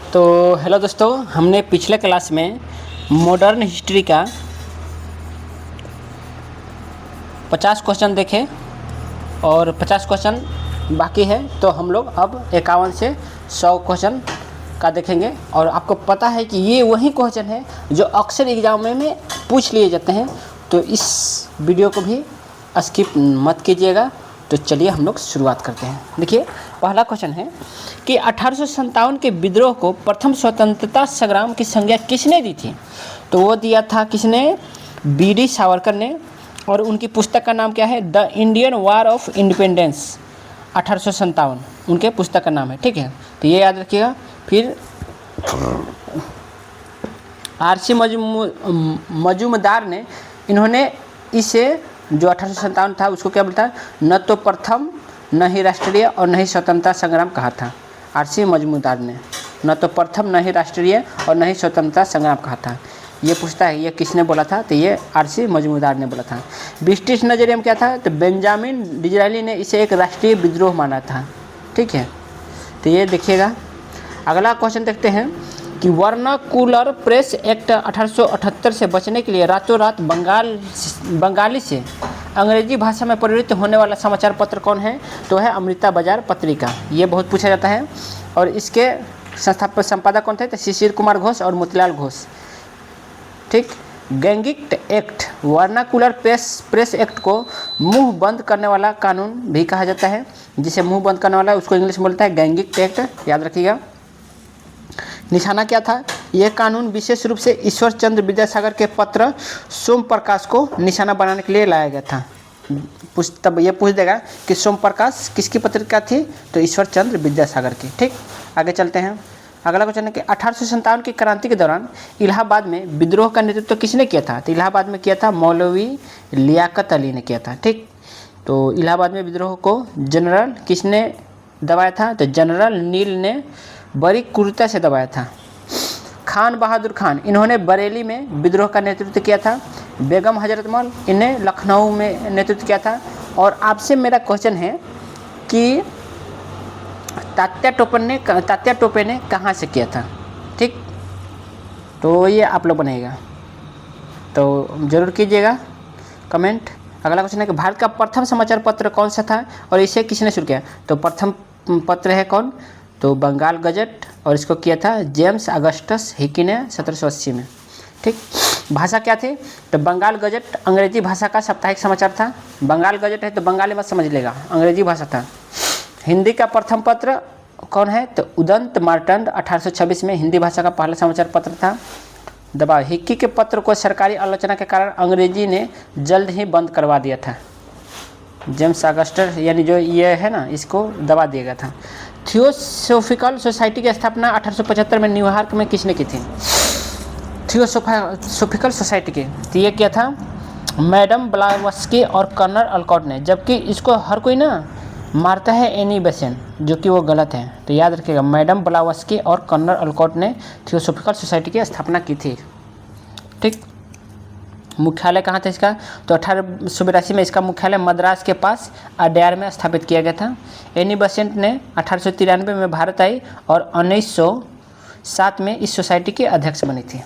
तो हेलो दोस्तों, हमने पिछले क्लास में मॉडर्न हिस्ट्री का 50 क्वेश्चन देखे और 50 क्वेश्चन बाकी है। तो हम लोग अब 51 से 100 क्वेश्चन का देखेंगे। और आपको पता है कि ये वही क्वेश्चन है जो अक्सर एग्जाम में पूछ लिए जाते हैं, तो इस वीडियो को भी स्किप मत कीजिएगा। तो चलिए हम लोग शुरुआत करते हैं। देखिए, पहला क्वेश्चन है कि 1857 के विद्रोह को प्रथम स्वतंत्रता संग्राम की संज्ञा किसने दी थी? तो वो दिया था किसने? बी.डी. सावरकर ने। और उनकी पुस्तक का नाम क्या है? The Indian war of independence 1857 उनके पुस्तक का नाम है। ठीक है, तो ये याद रखिएगा। फिर आर.सी. मजूमदार ने इन्होंने इसे जो 1857 था उसको क्या बोलता है? न तो प्रथम, न ही राष्ट्रीय और न ही स्वतंत्रता संग्राम कहा था। आर.सी. मजूमदार ने न तो प्रथम, न ही राष्ट्रीय और न ही स्वतंत्रता संग्राम कहा था। ये पूछता है ये किसने बोला था? तो ये आर.सी. मजूमदार ने बोला था। ब्रिटिश नज़रिए में क्या था? तो बेंजामिन डिज़रायली ने इसे एक राष्ट्रीय विद्रोह माना था। ठीक है, तो ये देखिएगा। अगला क्वेश्चन देखते हैं कि वर्नाकुलर प्रेस एक्ट 1878 से बचने के लिए रातों रात बंगाली से अंग्रेजी भाषा में परिवर्तित होने वाला समाचार पत्र कौन है? तो है अमृता बाजार पत्रिका। ये बहुत पूछा जाता है। और इसके संस्थापक संपादक कौन थे? तो शिशिर कुमार घोष और मोतीलाल घोष। ठीक। गैंगिक एक्ट, वर्नाकुलर प्रेस एक्ट को मुंह बंद करने वाला कानून भी कहा जाता है। जिसे मुंह बंद करने वाला है उसको इंग्लिश में बोलता है गैंगिक एक्ट, याद रखिएगा। निशाना क्या था? यह कानून विशेष रूप से ईश्वर चंद्र विद्यासागर के पत्र सोम प्रकाश को निशाना बनाने के लिए लाया गया था। तब ये पूछ देगा कि सोम प्रकाश किसकी पत्रिका थी? तो ईश्वर चंद्र विद्यासागर की। ठीक, आगे चलते हैं। अगला क्वेश्चन है कि 1857 की क्रांति के दौरान इलाहाबाद में विद्रोह का नेतृत्व किसने किया था? तो इलाहाबाद में किया था मौलवी लियाकत अली ने किया था। ठीक, तो इलाहाबाद में विद्रोह को जनरल किसने दबाया था? तो जनरल नील ने बड़ी क्रूरता से दबाया था। खान बहादुर खान, इन्होंने बरेली में विद्रोह का नेतृत्व किया था। बेगम हजरत महल, इन्हें लखनऊ में नेतृत्व किया था। और आपसे मेरा क्वेश्चन है कि तात्या टोपे ने कहाँ से किया था? ठीक, तो ये आप लोग बनाइएगा, तो ज़रूर कीजिएगा कमेंट। अगला क्वेश्चन है कि भारत का प्रथम समाचार पत्र कौन सा था और इसे किसने शुरू किया? तो प्रथम पत्र है कौन? तो बंगाल गजट, और इसको किया था जेम्स अगस्टस हिकी ने 1780 में। ठीक, भाषा क्या थी? तो बंगाल गजट अंग्रेजी भाषा का साप्ताहिक समाचार था। बंगाल गजट है तो बंगाली मत समझ लेगा, अंग्रेजी भाषा था। हिंदी का प्रथम पत्र कौन है? तो उदंत मार्तंड 1826 में हिंदी भाषा का पहला समाचार पत्र था। दबाव, हिक्की के पत्र को सरकारी आलोचना के कारण अंग्रेजी ने जल्द ही बंद करवा दिया था। जेम्स अगस्टस यानी जो ये है ना, इसको दबा दिया गया था। थियोसोफिकल सोसाइटी की स्थापना 1875 में न्यूयॉर्क में किसने की थी? थियोसोफिकल सोसाइटी की, तो ये किया था मैडम ब्लावस्की और कर्नल अल्कॉट ने। जबकि इसको हर कोई ना मारता है एनी बेसेंट, जो कि वो गलत है। तो याद रखिएगा, मैडम ब्लावस्की और कर्नल अल्कॉट ने थियोसोफिकल सोसाइटी की स्थापना की थी। ठीक, मुख्यालय कहाँ था इसका? तो 1882 में इसका मुख्यालय मद्रास के पास अड्यार में स्थापित किया गया था। एनी बेसेंट ने 1893 में भारत आई और 1907 में इस सोसाइटी की अध्यक्ष बनी थी।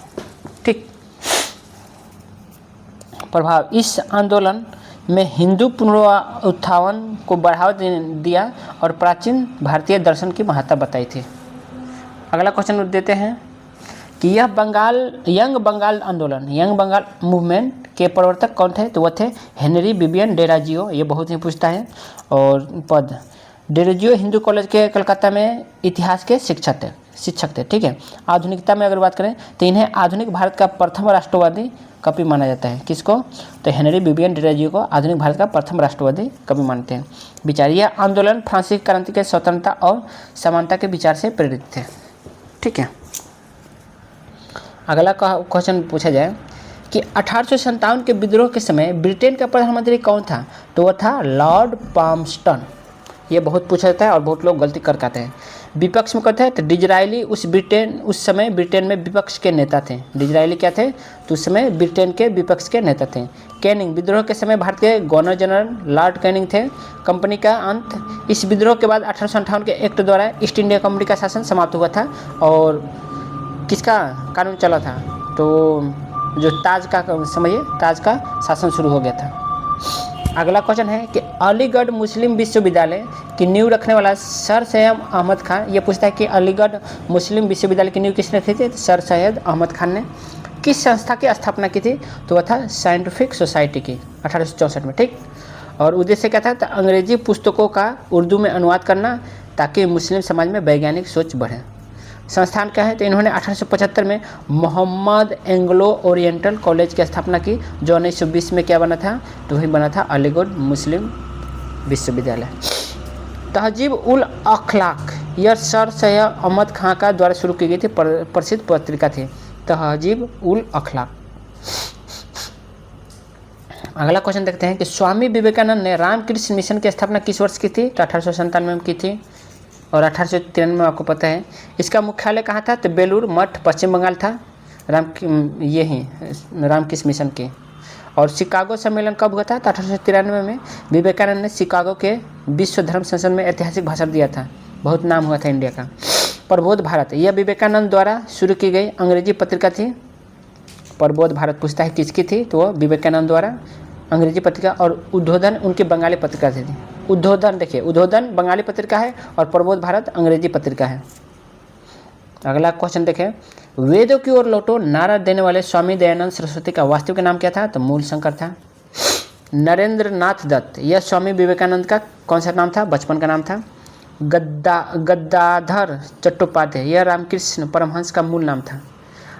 ठीक, प्रभाव, इस आंदोलन में हिंदू पुनरुत्थान को बढ़ावा दिया और प्राचीन भारतीय दर्शन की महत्ता बताई थी। अगला क्वेश्चन देते हैं कि यह यंग बंगाल आंदोलन, यंग बंगाल मूवमेंट के प्रवर्तक कौन थे? तो वह थे हेनरी विवियन डेरोजियो। ये बहुत ही पूछता है। और पद, डेरोजियो हिंदू कॉलेज के कलकत्ता में इतिहास के शिक्षक थे। ठीक है, आधुनिकता में अगर बात करें तो इन्हें आधुनिक भारत का प्रथम राष्ट्रवादी कवि माना जाता है। किसको? तो हेनरी विवियन डेरोजियो को आधुनिक भारत का प्रथम राष्ट्रवादी कवि मानते हैं। विचार, यह आंदोलन फ्रांसीसी क्रांति के स्वतंत्रता और समानता के विचार से प्रेरित थे। ठीक है, अगला क्वेश्चन पूछा जाए कि 1857 के विद्रोह के समय ब्रिटेन का प्रधानमंत्री कौन था? तो वह था लॉर्ड पाल्मस्टन। ये बहुत पूछा जाता है और बहुत लोग गलती कर आते हैं। विपक्ष में कौन थे? तो डिजरायली उस समय ब्रिटेन में विपक्ष के नेता थे। डिजरायली क्या थे? तो उस समय ब्रिटेन के विपक्ष के नेता थे। कैनिंग, विद्रोह के समय भारत के गवर्नर जनरल लॉर्ड कैनिंग थे। कंपनी का अंत, इस विद्रोह के बाद 1858 के एक्ट द्वारा ईस्ट इंडिया कंपनी का शासन समाप्त हुआ था। और किसका कानून चला था? तो जो ताज का समझिए, ताज का शासन शुरू हो गया था। अगला क्वेश्चन है कि अलीगढ़ मुस्लिम विश्वविद्यालय की नींव रखने वाला सर सैयद अहमद खान। ये पूछता है कि अलीगढ़ मुस्लिम विश्वविद्यालय की नींव किसने रखी थी? सर सैयद अहमद खान ने। किस संस्था की स्थापना की थी? तो वह था साइंटिफिक सोसाइटी की, 1864 में। ठीक। और उद्देश्य क्या था? तो अंग्रेजी पुस्तकों का उर्दू में अनुवाद करना, ताकि मुस्लिम समाज में वैज्ञानिक सोच बढ़े। संस्थान क्या है? तो इन्होंने 1875 में मोहम्मद एंग्लो ओरिएंटल कॉलेज की स्थापना की, जो 1920 में क्या बना था? तो वही बना था अलीगढ़ मुस्लिम विश्वविद्यालय। तहजीब उल अखलाक, यह सर सैयद अहमद खान का द्वारा शुरू की गई थी, प्रसिद्ध पत्रिका थी तहजीब उल अखलाक। अगला क्वेश्चन देखते हैं कि स्वामी विवेकानंद ने रामकृष्ण मिशन की स्थापना किस वर्ष की थी? तो 1897 में की थी। और 1893 में आपको पता है। इसका मुख्यालय कहाँ था? तो बेलूर मठ, पश्चिम बंगाल था। रामकृष्ण मिशन के। और शिकागो सम्मेलन कब हुआ था? तो 1893 में विवेकानंद ने शिकागो के विश्व धर्म संसद में ऐतिहासिक भाषण दिया था। बहुत नाम हुआ था इंडिया का। प्रबोध भारत, यह विवेकानंद द्वारा शुरू की गई अंग्रेजी पत्रिका थी। प्रबोध भारत पूछता है किसकी थी? तो वह विवेकानंद द्वारा अंग्रेजी पत्रिका। और उद्बोधन उनकी बंगाली पत्रिका थी। उद्बोधन देखिए, उद्बोधन बंगाली पत्रिका है और प्रबोध भारत अंग्रेजी पत्रिका है। अगला क्वेश्चन देखें, वेदों की ओर लौटो नारा देने वाले स्वामी दयानंद सरस्वती का वास्तविक नाम क्या था? तो मूल शंकर था। नरेंद्र नाथ दत्त, यह स्वामी विवेकानंद का कौन सा नाम था? बचपन का नाम था। गद्दाधर चट्टोपाध्याय, यह रामकृष्ण परमहंस का मूल नाम था।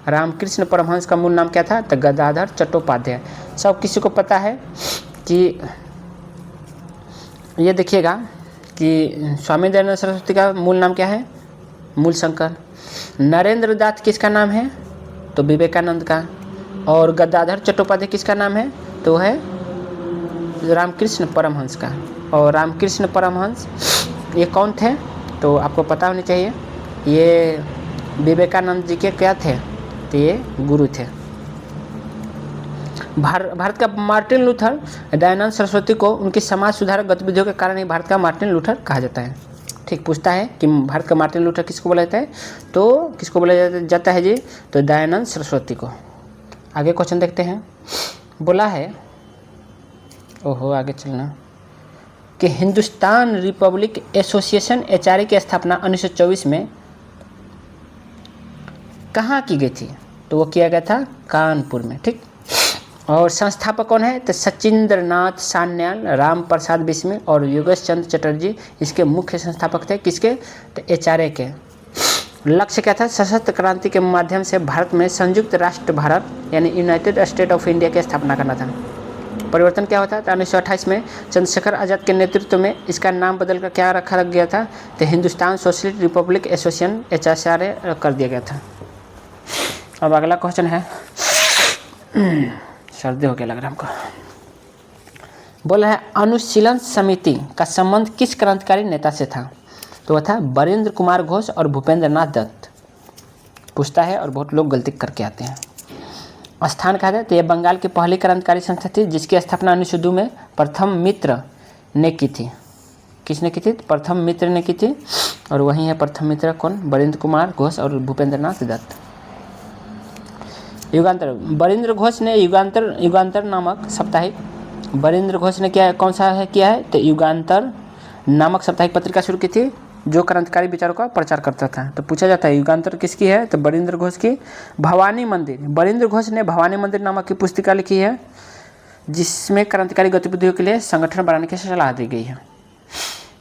रामकृष्ण परमहंस का मूल नाम क्या था? तो गद्दाधर चट्टोपाध्याय। सब किसी को पता है कि ये देखिएगा कि स्वामी दयानंद सरस्वती का मूल नाम क्या है? मूल शंकर। नरेंद्र दास किसका नाम है? तो विवेकानंद का। और गद्दाधर चट्टोपाध्याय किसका नाम है? तो है रामकृष्ण परमहंस का। और रामकृष्ण परमहंस ये कौन थे? तो आपको पता होनी चाहिए। ये विवेकानंद जी के क्या थे? तो ये गुरु थे। भारत का मार्टिन लूथर, दयानंद सरस्वती को उनकी समाज सुधारक गतिविधियों के कारण ही भारत का मार्टिन लूथर कहा जाता है। ठीक। पूछता है कि भारत का मार्टिन लूथर किसको बोला जाता है? तो किसको बोला जाता है जी? तो दयानंद सरस्वती को। आगे क्वेश्चन देखते हैं। बोला है, ओहो आगे चलना, कि हिंदुस्तान रिपब्लिक एसोसिएशन HRA की स्थापना 1924 में कहाँ की गई थी? तो वो किया गया था कानपुर में। ठीक। और संस्थापक कौन है? तो सचिंद्र नाथ सान्याल, राम प्रसाद बिस्मिल और योगेश चंद्र चटर्जी इसके मुख्य संस्थापक थे। किसके? तो HRA के। लक्ष्य क्या था? सशस्त्र क्रांति के माध्यम से भारत में संयुक्त राष्ट्र भारत यानी यूनाइटेड स्टेट ऑफ इंडिया की स्थापना करना था। परिवर्तन क्या होता है? तो 1928 में चंद्रशेखर आज़ाद के नेतृत्व में इसका नाम बदलकर क्या रखा गया था? तो Hindustan socialist Republic association HRA कर दिया गया था। अब अगला क्वेश्चन है, सर्दी हो गया लग रहा है हमको। बोला है, अनुशीलन समिति का संबंध किस क्रांतिकारी नेता से था? तो वह था बरिंद्र कुमार घोष और भूपेंद्र नाथ दत्त। पूछता है और बहुत लोग गलती करके आते हैं। स्थान कहा जाए तो यह बंगाल की पहली क्रांतिकारी संस्था थी, जिसकी स्थापना 1902 में प्रथम मित्र ने की थी। किसने की थी? प्रथम मित्र ने की थी। और वही है प्रथम मित्र कौन? बरिंद्र कुमार घोष और भूपेंद्र नाथ दत्त। युगांतर, बरिंद्र घोष ने युगांतर नामक साप्ताहिक, बरिंद्र घोष ने क्या कौन सा है किया है? तो युगांतर नामक साप्ताहिक पत्रिका शुरू की थी, जो क्रांतिकारी विचारों का प्रचार करता था। तो पूछा जाता है युगांतर किसकी है? तो बरिंद्र घोष की। भवानी मंदिर, बरिंद्र घोष ने भवानी मंदिर नामक की पुस्तिका लिखी है, जिसमें क्रांतिकारी गतिविधियों के लिए संगठन बनाने की सलाह दी गई है।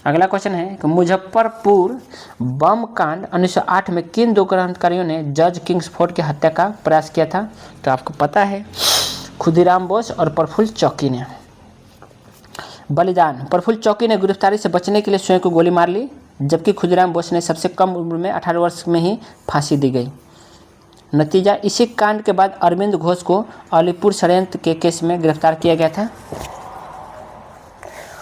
अगला क्वेश्चन है कि मुजफ्फरपुर बम कांड 1908 में किन दो क्रांतिकारियों ने जज किंग्सफोर्ड की हत्या का प्रयास किया था? तो आपको पता है, खुदीराम बोस और प्रफुल्ल चौकी ने। बलिदान, प्रफुल्ल चौकी ने गिरफ्तारी से बचने के लिए स्वयं को गोली मार ली, जबकि खुदीराम बोस ने सबसे कम उम्र में 18 वर्ष में ही फांसी दी गई। नतीजा, इसी कांड के बाद अरविंद घोष को अलीपुर षड्यंत्र के केस में गिरफ्तार किया गया था।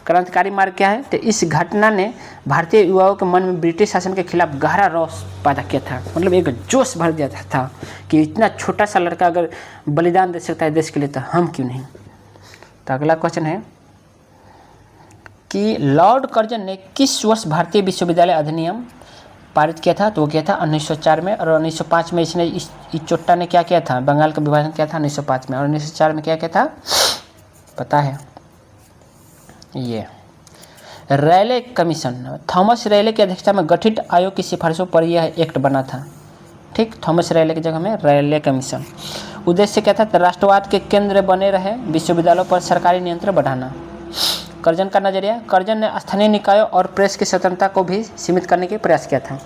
क्रांतिकारी मार्ग क्या है? तो इस घटना ने भारतीय युवाओं के मन में ब्रिटिश शासन के खिलाफ गहरा रोष पैदा किया था। मतलब एक जोश भर दिया था कि इतना छोटा सा लड़का अगर बलिदान दे सकता है देश के लिए तो हम क्यों नहीं। तो अगला क्वेश्चन है कि लॉर्ड कर्जन ने किस वर्ष भारतीय विश्वविद्यालय अधिनियम पारित किया था? तो वो किया था 1904 में। और 1905 में इसने इस चोट्टा ने क्या किया था? बंगाल का विभाजन किया था 1905 में। और 1904 में क्या किया था पता है? ये रैले कमीशन, थॉमस रैले की अध्यक्षता में गठित आयोग की सिफारिशों पर यह एक्ट बना था। ठीक, थॉमस रैले की जगह में रैले कमीशन। उद्देश्य क्या था? तो राष्ट्रवाद के केंद्र बने रहे विश्वविद्यालयों पर सरकारी नियंत्रण बढ़ाना। कर्जन का नजरिया, कर्जन ने स्थानीय निकायों और प्रेस की स्वतंत्रता को भी सीमित करने के प्रयास किया था।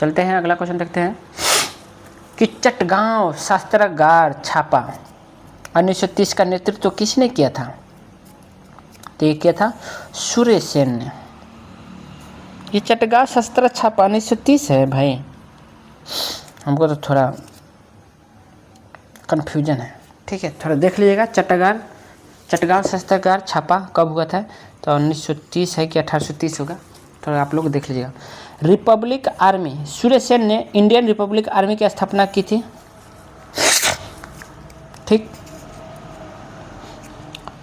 चलते हैं अगला क्वेश्चन देखते हैं कि चटगांव शस्त्रागार छापा 1930 का नेतृत्व किसने किया था? तो ये किया था सूर्य सेन ने। ये चटगांव शस्त्र छापा 1930 है भाई, हमको तो थोड़ा कन्फ्यूजन है। ठीक है, थोड़ा देख लीजिएगा। चटगांव शस्त्रागार छापा कब हुआ था? तो 1930 है कि 1830 होगा, थोड़ा आप लोग देख लीजिएगा। रिपब्लिक आर्मी, सूर्य सेन ने इंडियन रिपब्लिक आर्मी की स्थापना की थी। ठीक,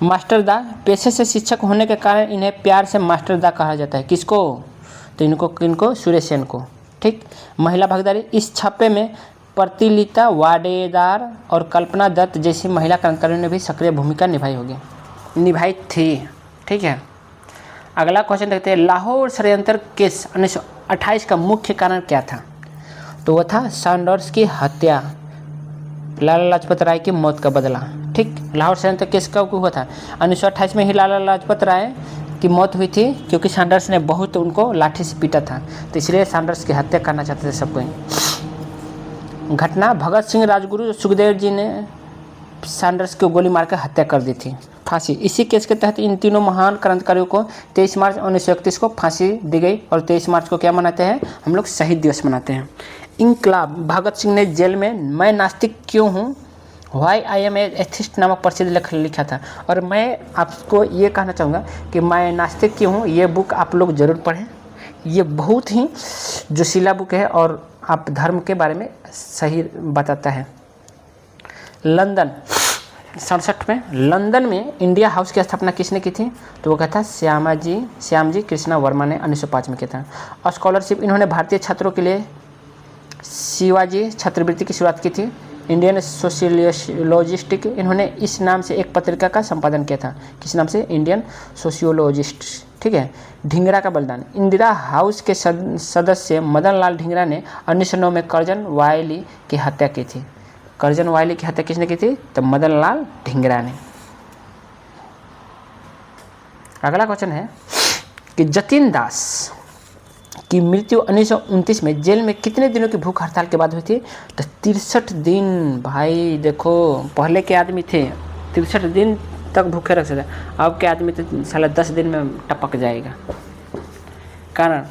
मास्टरदा, पेशे से शिक्षक होने के कारण इन्हें प्यार से मास्टरदा कहा जाता है। किसको? तो इनको सूर्य सेन को। ठीक, महिला भागीदारी, इस छापे में प्रतिलिता वाडेदार और कल्पना दत्त जैसी महिला क्रांतिकारियों ने भी सक्रिय भूमिका निभाई थी। ठीक है, अगला क्वेश्चन देखते हैं। लाहौर षड्यंत्र केस 1928 का मुख्य कारण क्या था? तो वह था सैंडर्स की हत्या, लाला लाजपत राय की मौत का बदला। ठीक, लाहौर षड्यंत्र केस कब हुआ था? 1928 में ही लाला लाजपत राय की मौत हुई थी, क्योंकि सैंडर्स ने बहुत उनको लाठी से पीटा था, तो इसलिए सैंडर्स की हत्या करना चाहते थे सबको। घटना, भगत सिंह, राजगुरु, सुखदेव जी ने सैंडर्स को गोली मारकर हत्या कर दी थी। फांसी, इसी केस के तहत इन तीनों महान क्रांतिकारियों को 23 मार्च 1931 को फांसी दी गई। और 23 मार्च को क्या मनाते हैं हम लोग? शहीद दिवस मनाते हैं। इनकलाब, भगत सिंह ने जेल में मैं नास्तिक क्यों हूँ, वाई आई एम एथिस्ट नामक प्रसिद्ध लेख लिखा था। और मैं आपको ये कहना चाहूँगा कि मैं नास्तिक क्यों हूँ, ये बुक आप लोग ज़रूर पढ़ें। ये बहुत ही जोशीला बुक है और आप धर्म के बारे में सही बताता है। लंदन 67 में, लंदन में इंडिया हाउस की स्थापना किसने की थी? तो वो कहता श्यामजी कृष्णा वर्मा ने 1905 में किया था। स्कॉलरशिप, इन्होंने भारतीय छात्रों के लिए शिवाजी छात्रवृत्ति की शुरुआत की थी। इंडियन सोशियोलॉजिस्ट, इन्होंने इस नाम से एक पत्रिका का संपादन किया था। किस नाम से? Indian sociologist. ठीक है, ढींगरा का बलिदान, इंदिरा हाउस के सदस्य मदन लाल ढींगरा ने 1909 में कर्जन वायली की हत्या की थी। कर्जन वायली की हत्या किसने की थी? तो मदन लाल ढींगरा ने। अगला क्वेश्चन है कि जतिन दास की मृत्यु 1929 में जेल में कितने दिनों की भूख हड़ताल के बाद हुई थी? तो 63 दिन। भाई देखो, पहले के आदमी थे 63 दिन तक भूखे रख सकते, अब के आदमी तो साला 10 दिन में टपक जाएगा। कारण,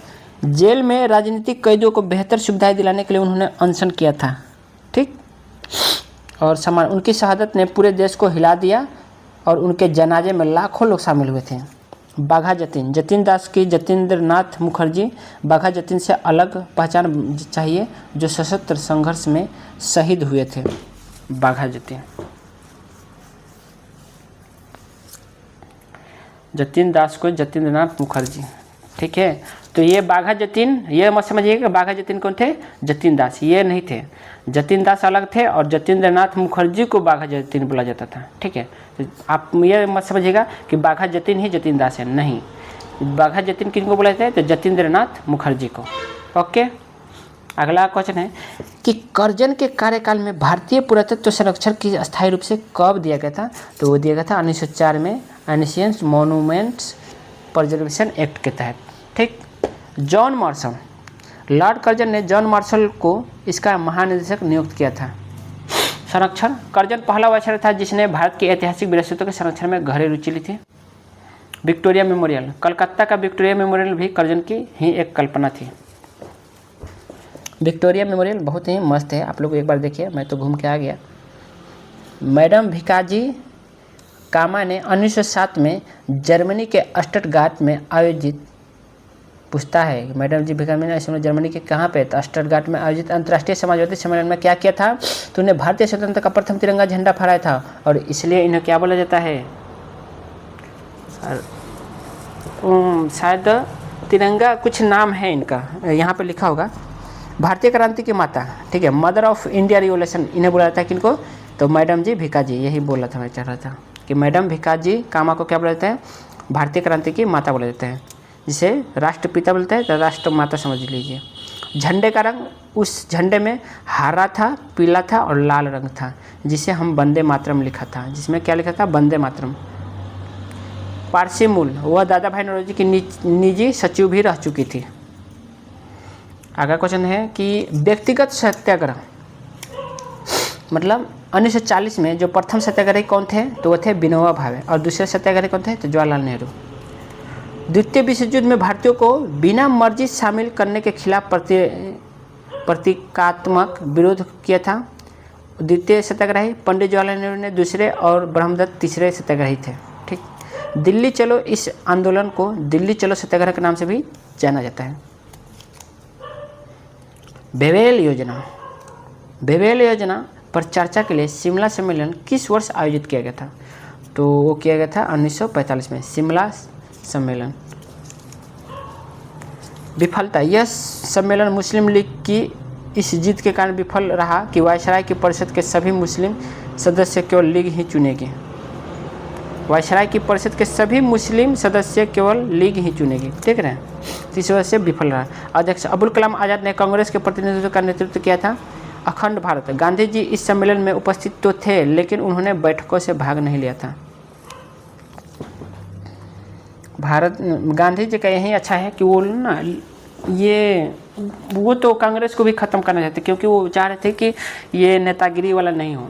जेल में राजनीतिक कैदियों को बेहतर सुविधाएं दिलाने के लिए उन्होंने अनशन किया था। ठीक, और समान उनकी शहादत ने पूरे देश को हिला दिया और उनके जनाजे में लाखों लोग शामिल हुए थे। बाघा जतीन, जतिन दास की जतीन्द्र नाथ मुखर्जी, बाघा जतीन से अलग पहचान चाहिए जो सशस्त्र संघर्ष में शहीद हुए थे। बाघा जतीन, जतिन दास को जतीन्द्र नाथ मुखर्जी। ठीक है, तो ये बाघा जतीन, ये मत समझिएगा बाघा जतीन कौन थे? जतिन दास, ये नहीं थे। जतिन दास अलग थे और जतीन्द्र नाथ मुखर्जी को बाघा जतीन बोला जाता था। ठीक है, तो आप ये मत समझिएगा कि बाघा जतीन ही जतिन दास है, नहीं। बाघा जतीन किनको बोला जाता है? तो जतीन्द्र नाथ मुखर्जी को। ओके, अगला क्वेश्चन है कि कर्जन के कार्यकाल में भारतीय पुरातत्व संरक्षण की अस्थायी रूप से कब दिया गया था? तो वो दिया गया था 1904 में एशियंट मॉन्यूमेंट्स प्रिजर्वेशन एक्ट के तहत। ठीक, जॉन मार्शल, लॉर्ड कर्जन ने जॉन मार्शल को इसका महानिदेशक नियुक्त किया था। संरक्षण, कर्जन पहला वायसराय था जिसने भारत की ऐतिहासिक विरासतों के संरक्षण में गहरी रुचि ली थी। विक्टोरिया मेमोरियल, कलकत्ता का विक्टोरिया मेमोरियल भी कर्जन की ही एक कल्पना थी। विक्टोरिया मेमोरियल बहुत ही मस्त है, आप लोग एक बार देखिए, मैं तो घूम के आ गया। मैडम भिकाजी कामा ने 1907 में जर्मनी के स्टटगार्ट में आयोजित, पूछता है मैडम जी भिका ने जर्मनी के कहाँ पे, तो स्टटगार्ट में आयोजित अंतर्राष्ट्रीय समाजवादी सम्मेलन में क्या किया था, तो उन्हें भारतीय स्वतंत्रता का प्रथम तिरंगा झंडा फहराया था, और इसलिए इन्हें क्या बोला जाता है, शायद तिरंगा कुछ नाम है इनका, यहाँ पे लिखा होगा, भारतीय क्रांति की माता, ठीक है, मदर ऑफ इंडिया रिवोल्यूशन इन्हें बोला जाता है किनको, तो मैडम जी भिका जी, यही बोला था मैं चाह रहा था कि मैडम भिका जी कामा को क्या बोला जाता है, भारतीय क्रांति की माता बोला जाता है, जिसे राष्ट्रपिता बोलते हैं तो राष्ट्र माता समझ लीजिए। झंडे का रंग, उस झंडे में हरा था, पीला था और लाल रंग था, जिसे हम वंदे मातरम लिखा था, जिसमें क्या लिखा था, वंदे मातरम। पारसी मूल, वह दादा भाई नौरोजी की निजी सचिव भी रह चुकी थी। अगला क्वेश्चन है कि व्यक्तिगत सत्याग्रह, मतलब 1940 में जो प्रथम सत्याग्रही कौन थे, तो वो थे विनोबा भावे, और दूसरे सत्याग्रही कौन थे, तो जवाहरलाल नेहरू। द्वितीय विश्व युद्ध में भारतीयों को बिना मर्जी शामिल करने के खिलाफ प्रतीकात्मक विरोध किया था। द्वितीय सत्याग्रही पंडित जवाहरलाल नेहरू ने दूसरे और ब्रह्मदत्त तीसरे सत्याग्रही थे। ठीक, दिल्ली चलो, इस आंदोलन को दिल्ली चलो सत्याग्रह के नाम से भी जाना जाता है। बेवेल योजना, बेवेल योजना पर चर्चा के लिए शिमला सम्मेलन किस वर्ष आयोजित किया गया था, तो वो किया गया था 1945 में, शिमला सम्मेलन। विफलता, यह सम्मेलन मुस्लिम लीग की इस जीत के कारण विफल रहा कि वायसराय की परिषद के सभी मुस्लिम सदस्य केवल लीग ही चुनेगी। वायसराय की परिषद के सभी मुस्लिम सदस्य केवल लीग ही चुनेगी, ठीक है, इस वजह से विफल रहा। अध्यक्ष अबुल कलाम आज़ाद ने कांग्रेस के प्रतिनिधित्व का नेतृत्व किया था। अखंड भारत, गांधी जी इस सम्मेलन में उपस्थित तो थे, लेकिन उन्होंने बैठकों से भाग नहीं लिया था। भारत, गांधी जी का यही अच्छा है कि वो ना वो तो कांग्रेस को भी ख़त्म करना चाहते, क्योंकि वो चाह रहे थे कि ये नेतागिरी वाला नहीं हो,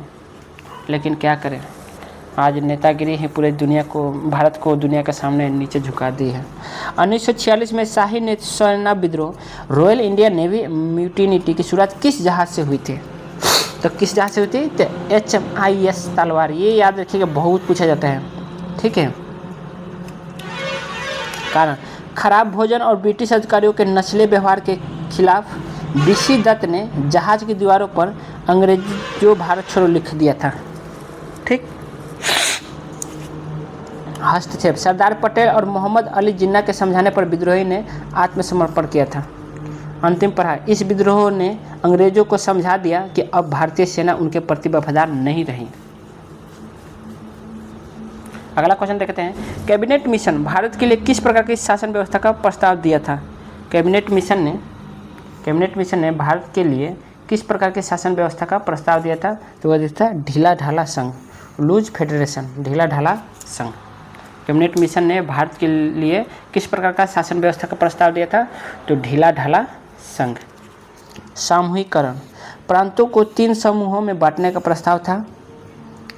लेकिन क्या करें, आज नेतागिरी ही पूरे दुनिया को, भारत को दुनिया के सामने नीचे झुका दी है। 1946 में शाही नौसेना विद्रोह, रॉयल इंडियन नेवी म्यूटिनिटी की शुरुआत किस जहाज़ से हुई थी, तो किस जहाज़ से हुई थी, तो HMIS तलवार। ये याद रखिएगा, बहुत पूछा जाता है, ठीक है। कारण, खराब भोजन और ब्रिटिश अधिकारियों के नस्ली व्यवहार के खिलाफ BC दत्त ने जहाज़ की दीवारों पर अंग्रेजों भारत छोड़ो लिख दिया था, ठीक। हस्तक्षेप, सरदार पटेल और मोहम्मद अली जिन्ना के समझाने पर विद्रोही ने आत्मसमर्पण किया था। अंतिम प्रहार, इस विद्रोह ने अंग्रेजों को समझा दिया कि अब भारतीय सेना उनके प्रति वफादार नहीं रही। अगला क्वेश्चन देखते हैं, कैबिनेट मिशन भारत के लिए किस प्रकार की शासन व्यवस्था का प्रस्ताव दिया था। कैबिनेट मिशन ने भारत के लिए किस प्रकार की शासन व्यवस्था का प्रस्ताव दिया था, तो वह दिया था ढीला ढाला संघ, लूज फेडरेशन, ढीला ढाला संघ। कैबिनेट मिशन ने भारत के लिए किस प्रकार का शासन व्यवस्था का प्रस्ताव दिया था, तो ढीला ढाला संघ। सामूहिकरण, प्रांतों को 3 समूहों में बांटने का प्रस्ताव था।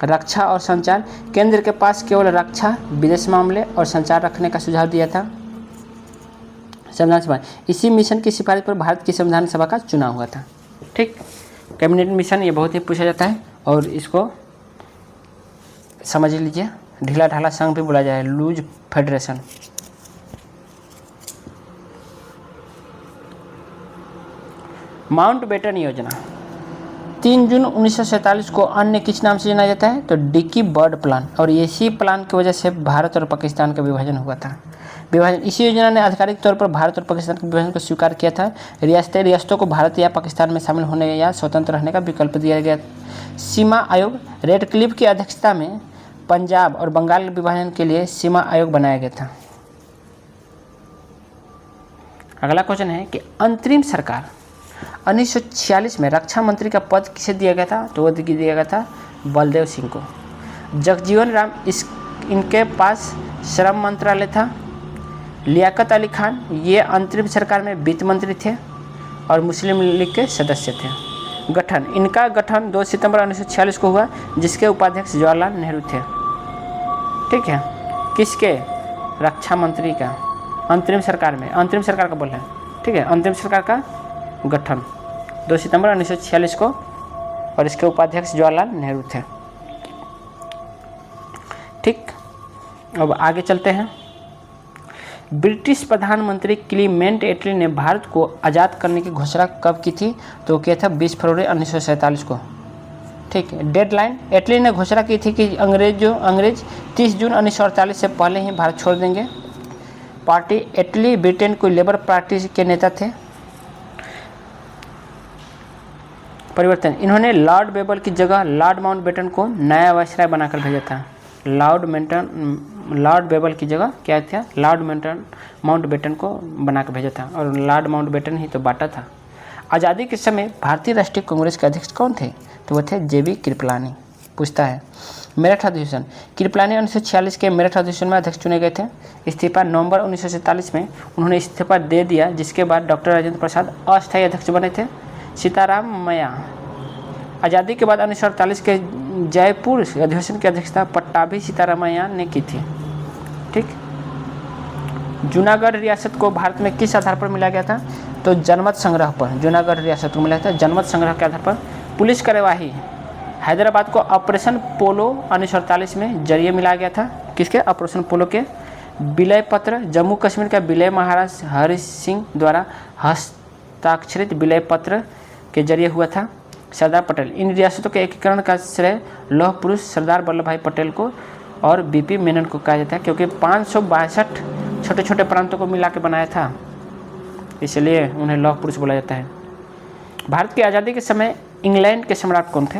रक्षा और संचार, केंद्र के पास केवल रक्षा, विदेश मामले और संचार रखने का सुझाव दिया था। संविधान सभा, इसी मिशन की सिफारिश पर भारत की संविधान सभा का चुनाव हुआ था, ठीक। कैबिनेट मिशन ये बहुत ही पूछा जाता है और इसको समझ लीजिए, ढीला ढाला संघ भी बोला जाए, लूज फेडरेशन। माउंटबेटन योजना, 3 जून 1947 को अन्य किस नाम से जाना जाता है, तो डिकी बर्ड प्लान, और इसी प्लान की वजह से भारत और पाकिस्तान का विभाजन हुआ था। इसी योजना ने आधिकारिक तौर पर भारत और पाकिस्तान के विभाजन को स्वीकार किया था। रियासतों को भारत या पाकिस्तान में शामिल होने या स्वतंत्र रहने का विकल्प दिया गया। सीमा आयोग, रेडक्लिफ की अध्यक्षता में पंजाब और बंगाल के विभाजन के लिए सीमा आयोग बनाया गया था। अगला क्वेश्चन है कि अंतरिम सरकार 1946 में रक्षा मंत्री का पद किसे दिया गया था, तो वह दिया गया था बलदेव सिंह को। जगजीवन राम इनके पास श्रम मंत्रालय था। लियाकत अली खान ये अंतरिम सरकार में वित्त मंत्री थे और मुस्लिम लीग के सदस्य थे। गठन, इनका गठन 2 सितंबर 1946 को हुआ, जिसके उपाध्यक्ष जवाहरलाल नेहरू थे, ठीक है। किसके, रक्षा मंत्री का, अंतरिम सरकार में, अंतरिम सरकार का बोल रहे हैं, ठीक है। अंतरिम सरकार का गठन 2 सितंबर 1946 को, और इसके उपाध्यक्ष जवाहरलाल नेहरू थे, ठीक, अब आगे चलते हैं। ब्रिटिश प्रधानमंत्री क्लीमेंट एटली ने भारत को आज़ाद करने की घोषणा कब की थी? तो किया था 20 फरवरी 1947 को। ठीक, डेडलाइन, एटली ने घोषणा की थी कि अंग्रेज 30 जून 1948 से पहले ही भारत छोड़ देंगे। पार्टी एटली ब्रिटेन को लेबर पार्टी के नेता थे। परिवर्तन, इन्होंने लॉर्ड बेबल की जगह लॉर्ड माउंटबेटन को नया वायसराय बनाकर भेजा था। लॉर्ड बेबल की जगह क्या था? लॉर्ड माउंटबेटन को बनाकर भेजा था, और लॉर्ड माउंटबेटन ही तो बाटा था। आज़ादी के समय भारतीय राष्ट्रीय कांग्रेस के अध्यक्ष कौन थे? तो वो थे JB कृपलानी। पूछता है मेरठ अधिवेशन, कृपलानी 1946 के मेरठ अधिवेशन में अध्यक्ष चुने गए थे। इस्तीफा नवंबर 1947 में उन्होंने इस्तीफा दे दिया, जिसके बाद डॉक्टर राजेंद्र प्रसाद अस्थायी अध्यक्ष बने थे। सीताराम मैया, आज़ादी के बाद 1948 के जयपुर अधिवेशन की अध्यक्षता पट्टाभी सीतारामैया ने की थी। ठीक, जूनागढ़ रियासत को भारत में किस आधार पर मिला गया था? तो जनमत संग्रह पर जूनागढ़ रियासत को मिला था जनमत संग्रह के आधार पर। पुलिस कार्यवाही, हैदराबाद को ऑपरेशन पोलो 1948 में जरिए मिला गया था। किसके? ऑपरेशन पोलो के। विलय पत्र, जम्मू कश्मीर का विलय महाराज हरि सिंह द्वारा हस्ताक्षरित विलय पत्र के जरिए हुआ था। सरदार पटेल, इन रियासतों के एकीकरण का श्रेय लौह पुरुष सरदार वल्लभ भाई पटेल को और BP मेनन को कहा जाता है, क्योंकि 562 छोटे छोटे प्रांतों को मिला के बनाया था, इसलिए उन्हें लौह पुरुष बोला जाता है। भारत की आज़ादी के समय इंग्लैंड के सम्राट कौन थे?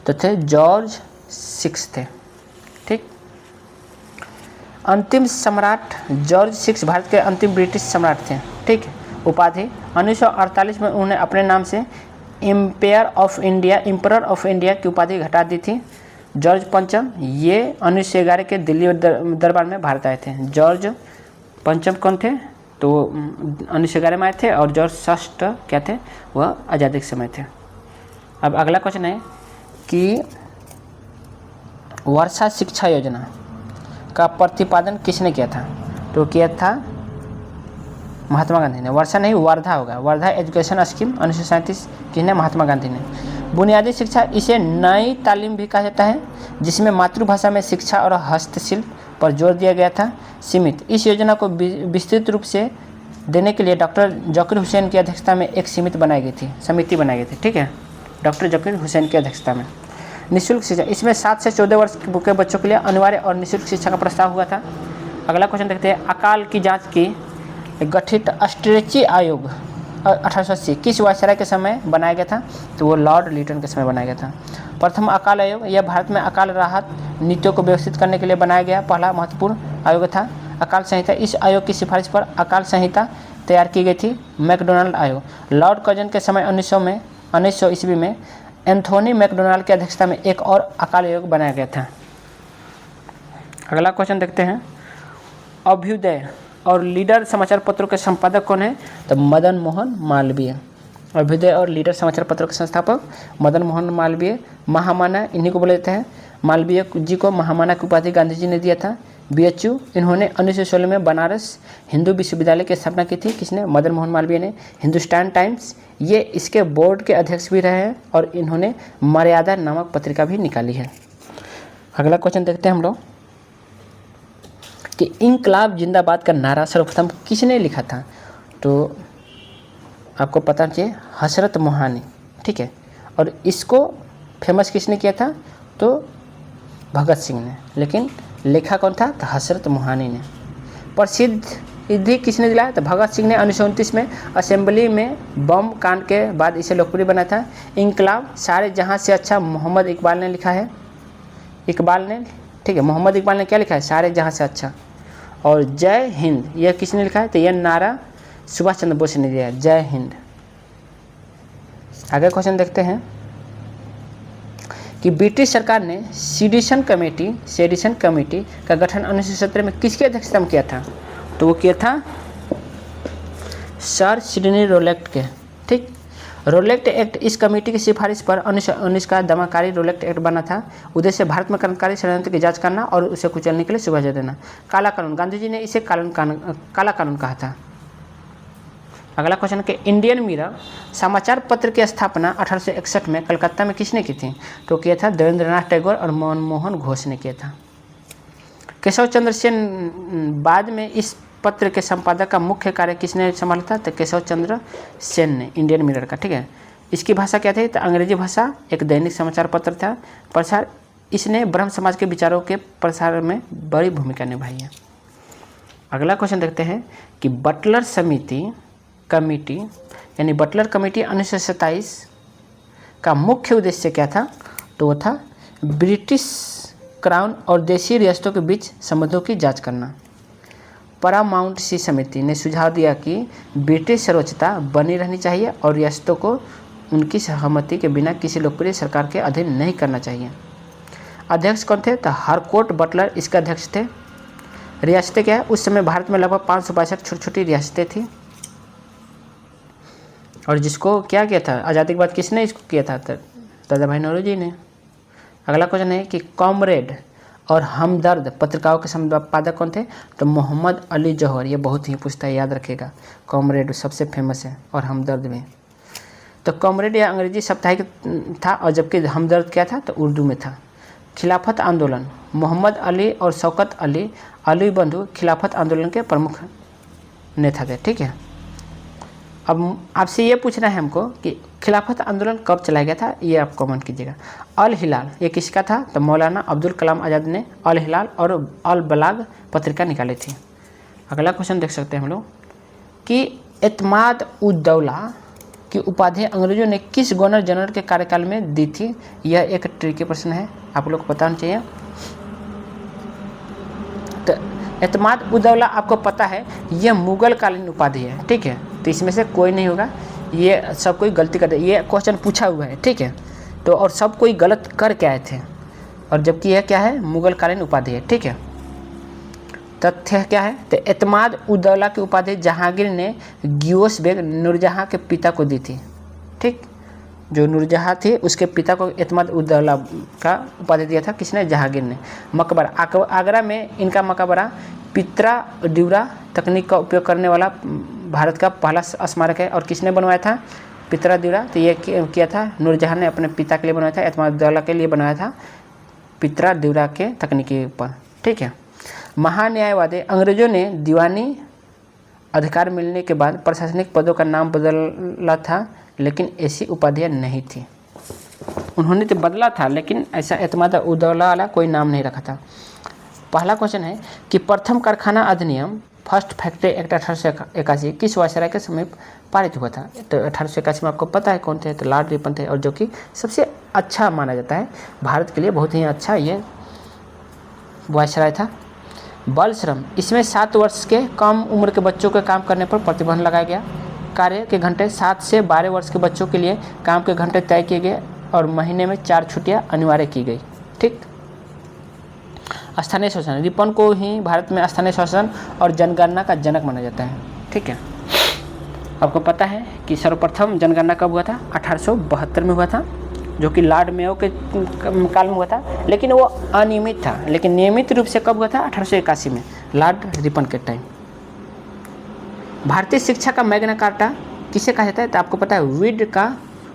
तो थे जॉर्ज 6 थे। ठीक, अंतिम सम्राट जॉर्ज 6 भारत के अंतिम ब्रिटिश सम्राट थे। ठीक, उपाधि 1948 में उन्होंने अपने नाम से एम्पायर ऑफ इंडिया की उपाधि घटा दी थी। जॉर्ज पंचम, ये 1911 के दिल्ली दरबार में भारत आए थे। जॉर्ज पंचम कौन थे? तो 1911 में आए थे, और जॉर्ज षष्ठ क्या थे? वह आज़ादी के समय थे। अब अगला क्वेश्चन है कि वर्षा शिक्षा योजना का प्रतिपादन किसने किया था? तो किया था महात्मा गांधी ने। वर्षा नहीं, वर्धा होगा, वर्धा एजुकेशन स्कीम 1937 किसने? महात्मा गांधी ने। बुनियादी शिक्षा, इसे नई तालीम भी कहा जाता है, जिसमें मातृभाषा में शिक्षा और हस्तशिल्प पर जोर दिया गया था। सीमित, इस योजना को विस्तृत रूप से देने के लिए डॉक्टर ज़कीर हुसैन की अध्यक्षता में एक समिति बनाई गई थी। ठीक है, डॉक्टर ज़कीर हुसैन की अध्यक्षता में। निःशुल्क शिक्षा, इसमें 7 से 14 वर्ष के बच्चों के लिए अनिवार्य और निःशुल्क शिक्षा का प्रस्ताव हुआ था। अगला क्वेश्चन देखते हैं, अकाल की जाँच की गठित स्ट्रेची आयोग 1880 किस वायसराय के समय बनाया गया था? तो वो लॉर्ड लिटन के समय बनाया गया था। प्रथम अकाल आयोग, यह भारत में अकाल राहत नीतियों को व्यवस्थित करने के लिए बनाया गया पहला महत्वपूर्ण आयोग था। अकाल संहिता, इस आयोग की सिफारिश पर अकाल संहिता तैयार की गई थी। मैकडोनाल्ड आयोग, लॉर्ड कर्जन के समय 1900 ईस्वी में एंथोनी मैकडोनाल्ड की अध्यक्षता में एक और अकाल आयोग बनाया गया था। अगला क्वेश्चन देखते हैं, अभ्युदय और लीडर समाचार पत्रों के संपादक कौन है? तो मदन मोहन मालवीय। अभ्युदय और लीडर समाचार पत्रों के संस्थापक मदन मोहन मालवीय। महामाना, इन्हीं को बोला जाता है। मालवीय जी को महामाना की उपाधि गांधी जी ने दिया था। BHU, इन्होंने 1916 में बनारस हिंदू विश्वविद्यालय की स्थापना की थी। किसने? मदन मोहन मालवीय ने। हिंदुस्तान टाइम्स, ये इसके बोर्ड के अध्यक्ष भी रहे हैं, और इन्होंने मर्यादा नामक पत्रिका भी निकाली है। अगला क्वेश्चन देखते हैं हम लोग कि इंकलाब जिंदाबाद का नारा सर्वप्रथम किसने लिखा था? तो आपको पता चाहिए, हसरत मोहानी। ठीक है, और इसको फेमस किसने किया था? तो भगत सिंह ने। लेकिन लिखा कौन था? तो हसरत मोहानी ने। प्रसिद्धि किसने दिलाया? तो भगत सिंह ने 1929 में असेंबली में बम कांड के बाद इसे लोकप्रिय बना था। इंकलाब सारे जहां से अच्छा मोहम्मद इकबाल ने लिखा है। ठीक है, मोहम्मद इकबाल ने क्या लिखा है? सारे जहां से अच्छा। और जय हिंद, यह किसने लिखा है? तो यह नारा सुभाष चंद्र बोस ने दिया है, जय हिंद। आगे क्वेश्चन देखते हैं कि ब्रिटिश सरकार ने सेडिशन कमेटी का गठन 1917 में किसकी अध्यक्षता में किया था? तो वो किया था सर सिडनी रोलेट के। ठीक, रोलेट एक्ट, इस कमेटी की सिफारिश पर 1919 का दमनकारी रोलेट एक्ट बना था। उद्देश्य भारत में क्रांतिकारी षड्यंत्र की जांच करना और उसे कुचलने के लिए सुझाव देना। काला कानून, गांधी जी ने इसे काला कानून कहा था। अगला क्वेश्चन कि इंडियन मिरर समाचार पत्र की स्थापना 1861 में कलकत्ता में किसने की थी? तो किया था देवेंद्रनाथ टैगोर और मनमोहन घोष ने किया था। केशव चंद्र सेन बाद में इस पत्र के संपादक का मुख्य कार्य किसने संभाला था? तो केशव चंद्र सेन ने, इंडियन मिरर का। ठीक है, इसकी भाषा क्या थी? तो अंग्रेजी भाषा, एक दैनिक समाचार पत्र था। प्रसार इसने ब्रह्म समाज के विचारों के प्रसार में बड़ी भूमिका निभाई है। अगला क्वेश्चन देखते हैं कि बटलर कमेटी यानी बटलर कमेटी 1927 का मुख्य उद्देश्य क्या था? तो वो था ब्रिटिश क्राउन और देशी रियासतों के बीच संबंधों की जांच करना। पैरामाउंट सी समिति ने सुझाव दिया कि ब्रिटिश सर्वोच्चता बनी रहनी चाहिए और रियासतों को उनकी सहमति के बिना किसी लोकप्रिय सरकार के अधीन नहीं करना चाहिए। अध्यक्ष कौन थे? तो हारकोर्ट बटलर इसके अध्यक्ष थे। रियासतें क्या है? उस समय भारत में लगभग 562 छोटी छोटी रियासतें थी। और जिसको क्या किया था आज़ादी के बाद? किसने इसको किया था? दादा भाई नौरोजी ने। अगला क्वेश्चन है कि कॉमरेड और हमदर्द पत्रिकाओं के संपादक कौन थे? तो मोहम्मद अली जौहर। ये बहुत ही पूछता है, याद रखिएगा। कॉमरेड सबसे फेमस है और हमदर्द भी। तो कॉमरेड या अंग्रेजी साप्ताहिक था और जबकि हमदर्द क्या था? तो उर्दू में था। खिलाफत आंदोलन, मोहम्मद अली और शौकत अली बंधु खिलाफत आंदोलन के प्रमुख नेता थे। ठीक है, अब आपसे ये पूछना है हमको कि खिलाफत आंदोलन कब चलाया गया था? ये आप कमेंट कीजिएगा। अल हिलाल ये किसका था? तो मौलाना अब्दुल कलाम आज़ाद ने अल हिलाल और अल बलाग पत्रिका निकाली थी। अगला क्वेश्चन देख सकते हैं हम लोग कि एतमाद उद दौला की उपाधि अंग्रेजों ने किस गवर्नर जनरल के कार्यकाल में दी थी? यह एक ट्रिकी प्रश्न है, आप लोग को बताना चाहिए। तो एतमाद उद दौला आपको पता है यह मुगल कालीन उपाधि है। ठीक है, तो इसमें से कोई नहीं होगा, ये सब कोई गलती कर दे। ये क्वेश्चन पूछा हुआ है। ठीक है, तो और सब कोई गलत करके आए थे, और जबकि यह क्या है? मुगल कालीन उपाधि है। ठीक है, तथ्य क्या है? तो एतमाद उद दौला की उपाधि जहांगीर ने गियोस बेग नूरजहां के पिता को दी थी। ठीक, जो नूरजहां थी उसके पिता को एतमाद उद दौला का उपाधि दिया था। किसने? जहांगीर ने। मकबरा आगरा में इनका मकबरा पित्रा ड्यूरा तकनीक का उपयोग करने वाला भारत का पहला स्मारक है। और किसने बनवाया था? पित्रा ड्यूरा। तो ये किया था नूरजहां ने अपने पिता के लिए बनवाया था, एतमाद उद दौला के लिए बनवाया था पित्रा ड्यूरा के तकनीकी ऊपर। ठीक है, महान्यायवादी अंग्रेजों ने दीवानी अधिकार मिलने के बाद प्रशासनिक पदों का नाम बदला था, लेकिन ऐसी उपाधियां नहीं थी। उन्होंने तो बदला था, लेकिन ऐसा एतमाद उद दौला वाला कोई नाम नहीं रखा था। पहला क्वेश्चन है कि प्रथम कारखाना अधिनियम फर्स्ट फैक्ट्री एक्ट 1881 किस वायसराय के समीप पारित हुआ था? तो 1881 में आपको पता है कौन थे? तो लॉर्ड रिपन थे, और जो कि सबसे अच्छा माना जाता है भारत के लिए, बहुत ही अच्छा ये वायसराय था। बाल श्रम, इसमें 7 वर्ष के कम उम्र के बच्चों के काम करने पर प्रतिबंध लगाया गया। कार्य के घंटे 7 से 12 वर्ष के बच्चों के लिए काम के घंटे तय किए गए और महीने में 4 छुट्टियां अनिवार्य की गई। ठीक, स्थानीय शासन, रिपन को ही भारत में स्थानीय शासन और जनगणना का जनक माना जाता है। ठीक है, आपको पता है कि सर्वप्रथम जनगणना कब हुआ था? 1872 में हुआ था, जो कि लॉर्ड मेयो के काल में हुआ था, लेकिन वो अनियमित था। लेकिन नियमित रूप से कब हुआ था? 1881 में, लॉर्ड रिपन के टाइम। भारतीय शिक्षा का मैग्ना कार्टा किसे कहा जाता है? तो आपको पता है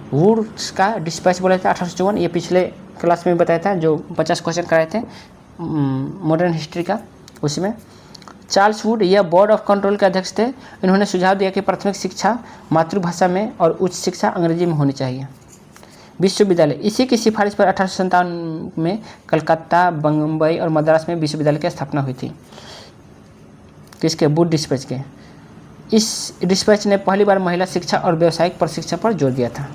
वुड्स का डिस्पैच बोला था 1854। ये पिछले क्लास में बताया था, जो 50 क्वेश्चन कराए थे मॉडर्न हिस्ट्री का, उसमें। चार्ल्स वुड यह बोर्ड ऑफ कंट्रोल के अध्यक्ष थे। इन्होंने सुझाव दिया कि प्राथमिक शिक्षा मातृभाषा में और उच्च शिक्षा अंग्रेजी में होनी चाहिए। विश्वविद्यालय, इसी की सिफारिश पर 1857 में कलकत्ता, बम्बई और मद्रास में विश्वविद्यालय की स्थापना हुई थी। किसके? वुड डिस्पैच के। इस डिस्पैच ने पहली बार महिला शिक्षा और व्यावसायिक प्रशिक्षण पर जोर दिया था।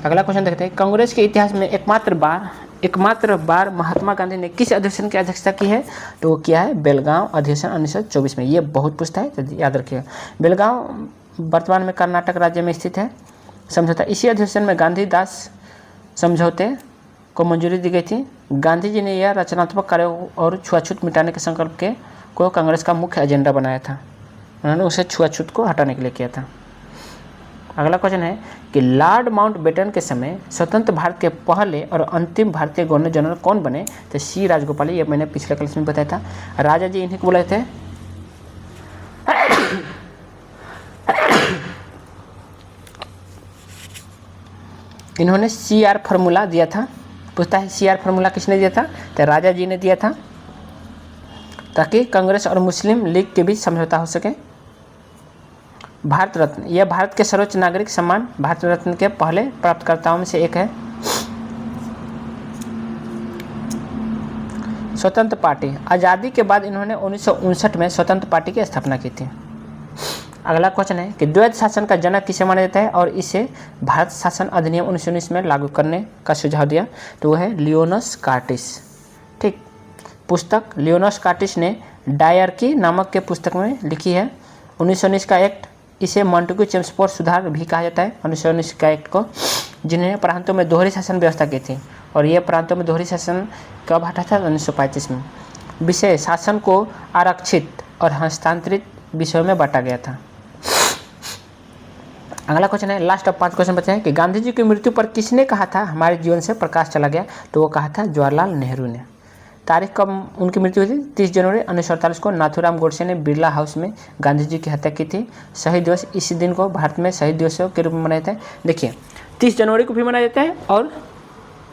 अगला क्वेश्चन देखते हैं, कांग्रेस के इतिहास में एकमात्र बार महात्मा गांधी ने किस अधिवेशन की अध्यक्षता की है? तो वो किया है बेलगांव अधिवेशन 1924 में। ये बहुत पूछता है, तो याद रखिएगा। बेलगांव वर्तमान में कर्नाटक राज्य में स्थित है। समझौता, इसी अधिवेशन में गांधी दास समझौते को मंजूरी दी गई थी। गांधी जी ने यह रचनात्मक कार्यों और छुआछूत मिटाने के संकल्प को कांग्रेस का मुख्य एजेंडा बनाया था। उन्होंने उसे छुआछूत को हटाने के लिए किया था। अगला क्वेश्चन है कि लॉर्ड माउंटबेटन के समय स्वतंत्र भारत के पहले और अंतिम भारतीय गवर्नर जनरल कौन बने? तो सी राजगोपाल। ये मैंने पिछले क्लास में बताया था। राजा जी इन्हीं को बुलाए थे। इन्होंने CR फार्मूला दिया था। पूछता है CR फार्मूला किसने दिया था? तो राजा जी ने दिया था, ताकि कांग्रेस और मुस्लिम लीग के बीच समझौता हो सके। भारत रत्न, यह भारत के सर्वोच्च नागरिक सम्मान भारत रत्न के पहले प्राप्तकर्ताओं में से एक है। स्वतंत्र पार्टी, आज़ादी के बाद इन्होंने 1959 में स्वतंत्र पार्टी की स्थापना की थी। अगला क्वेश्चन है कि द्वैध शासन का जनक किसे माना जाता है और इसे भारत शासन अधिनियम 1919 में लागू करने का सुझाव दिया? तो वह है लियोनस कार्टिस। ठीक, पुस्तक लियोनस कार्टिस ने डायरकी नामक के पुस्तक में लिखी है। 1919 का एक्ट, इसे मॉन्टेग्यू चेम्सफोर्ड सुधार भी कहा जाता है 1919 का एक्ट को, जिन्हें प्रांतों में दोहरी शासन व्यवस्था की थी। और यह प्रांतों में दोहरी शासन कब हटा था? 1935 में। विषय, शासन को आरक्षित और हस्तांतरित विषयों में बांटा गया था। अगला क्वेश्चन है, लास्ट ऑफ 5 क्वेश्चन बचे हैं कि गांधी जी की मृत्यु पर किसने कहा था हमारे जीवन से प्रकाश चला गया? तो वो कहा था जवाहरलाल नेहरू ने। तारीख कब उनकी मृत्यु हुई थी? 30 जनवरी 1948 को नाथूराम गोडसे ने बिरला हाउस में गांधी जी की हत्या की थी। शहीद दिवस, इसी दिन को भारत में शहीद दिवस के रूप में मनाया जाता है। देखिए, 30 जनवरी को भी मनाया जाता है और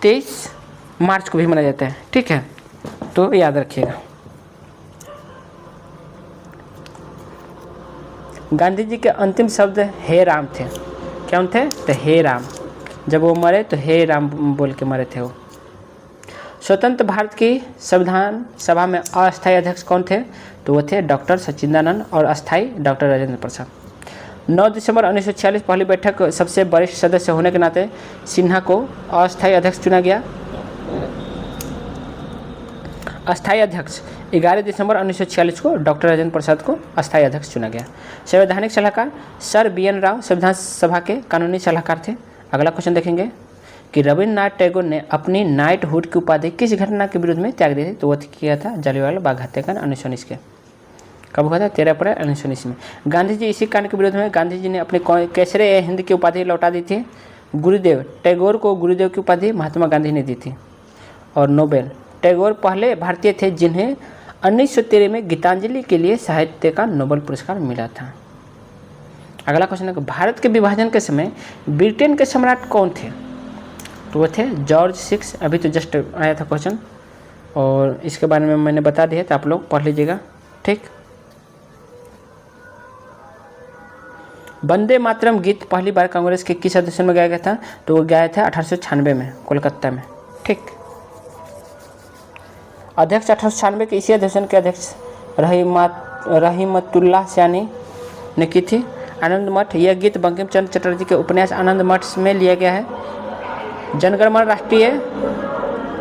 23 मार्च को भी मनाया जाता है। ठीक है, तो याद रखिएगा। गांधी जी के अंतिम शब्द हे राम थे। क्या थे? तो हे राम। जब वो मरे तो हे राम बोल के मरे थे वो। स्वतंत्र भारत की संविधान सभा में अस्थायी अध्यक्ष कौन थे? तो वो थे डॉक्टर सच्चिदानंद और अस्थायी डॉक्टर राजेंद्र प्रसाद। 9 दिसंबर 1946 पहली बैठक सबसे वरिष्ठ सदस्य होने के नाते सिन्हा को अस्थायी अध्यक्ष चुना गया। अस्थायी अध्यक्ष 11 दिसंबर 1946 को डॉक्टर राजेंद्र प्रसाद को अस्थायी अध्यक्ष चुना गया। संवैधानिक सलाहकार सर BN राव संविधान सभा के कानूनी सलाहकार थे। अगला क्वेश्चन देखेंगे कि रविन्द्रनाथ टैगोर ने अपनी नाइटहुड की उपाधि किस घटना के विरुद्ध में त्याग दी थी? तो वो किया था जलियांवाला बाग हत्याकांड 1919 के। कब हुआ था? 13 अप्रैल 1919 में। गांधी जी इसी कांड के विरोध में गांधी जी ने अपने कैसरे हिंद की उपाधि लौटा दी थी। गुरुदेव टैगोर को गुरुदेव की उपाधि महात्मा गांधी ने दी थी। और नोबेल, टैगोर पहले भारतीय थे जिन्हें 1913 में गीतांजलि के लिए साहित्य का नोबेल पुरस्कार मिला था। अगला क्वेश्चन है, भारत के विभाजन के समय ब्रिटेन के सम्राट कौन थे? तो वो थे जॉर्ज 6। अभी तो जस्ट आया था क्वेश्चन और इसके बारे में मैंने बता दिया, तो आप लोग पढ़ लीजिएगा। ठीक, वंदे मातरम गीत पहली बार कांग्रेस के किस अधिवेशन में गाया गया था? तो वो गाया था 1896 में कोलकाता में। ठीक, अध्यक्ष 1896 के इसी अधिवेशन के अध्यक्ष रहीमतुल्लाह सयानी ने की थी। आनंद मठ, यह गीत बंकिम चंद्र चटर्जी के उपन्यास आनंद मठ में लिया गया है। जनगणमन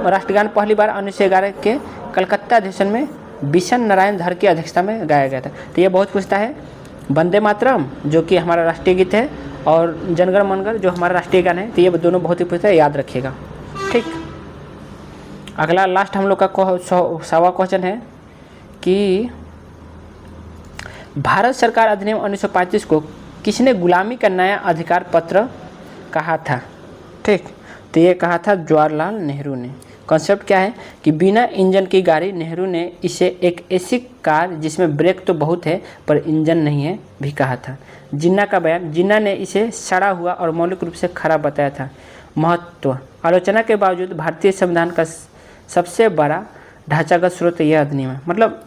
राष्ट्रगान पहली बार 1911 के कलकत्ता अधिवेशन में बिशन नारायण धर की अध्यक्षता में गाया गया था। तो ये बहुत पूछता है, वंदे मातरम जो कि हमारा राष्ट्रीय गीत है और जनगण मनगढ़ जो हमारा राष्ट्रीय गान है, तो ये दोनों बहुत ही पूछता है, याद रखिएगा। ठीक, अगला लास्ट हम लोग का 100वां क्वेश्चन है कि भारत सरकार अधिनियम 1935 को किसने गुलामी का नया अधिकार पत्र कहा था? ठीक, तो ये कहा था जवाहरलाल नेहरू ने। कॉन्सेप्ट क्या है कि बिना इंजन की गाड़ी, नेहरू ने इसे एक ऐसी कार जिसमें ब्रेक तो बहुत है पर इंजन नहीं है भी कहा था। जिन्ना का बयान, जिन्ना ने इसे सड़ा हुआ और मौलिक रूप से खराब बताया था। महत्व, आलोचना के बावजूद भारतीय संविधान का सबसे बड़ा ढांचागत स्रोत यह अधिनियम है। मतलब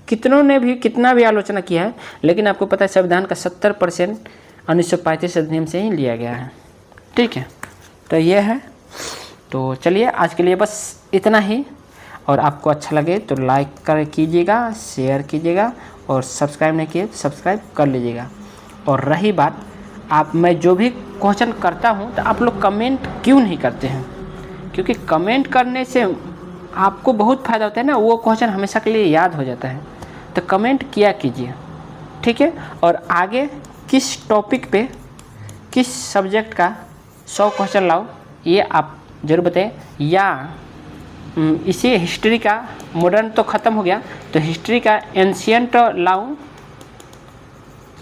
कितना भी आलोचना किया है, लेकिन आपको पता है संविधान का 70% 1935 अधिनियम से ही लिया गया है। ठीक है, तो ये है। तो चलिए आज के लिए बस इतना ही, और आपको अच्छा लगे तो लाइक कीजिएगा, शेयर कीजिएगा और सब्सक्राइब नहीं किए तो सब्सक्राइब कर लीजिएगा। और रही बात, मैं जो भी क्वेश्चन करता हूँ तो आप लोग कमेंट क्यों नहीं करते हैं? क्योंकि कमेंट करने से आपको बहुत फ़ायदा होता है ना, वो क्वेश्चन हमेशा के लिए याद हो जाता है। तो कमेंट किया कीजिए, ठीक है। और आगे किस टॉपिक पे, किस सब्जेक्ट का 100 क्वेश्चन लाओ, ये आप ज़रूर बताएं। या इसी हिस्ट्री का, मॉडर्न तो ख़त्म हो गया, तो हिस्ट्री का एंशियंट लाऊं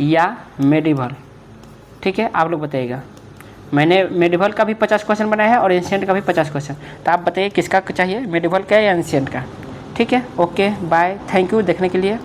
या मेडिवल, ठीक है, आप लोग बताइएगा। मैंने मेडिवल का भी 50 क्वेश्चन बनाया है और एंशियंट का भी 50 क्वेश्चन, तो आप बताइए किसका चाहिए, मेडिवल का या एंशियंट का। ठीक है, ओके बाय, थैंक यू देखने के लिए।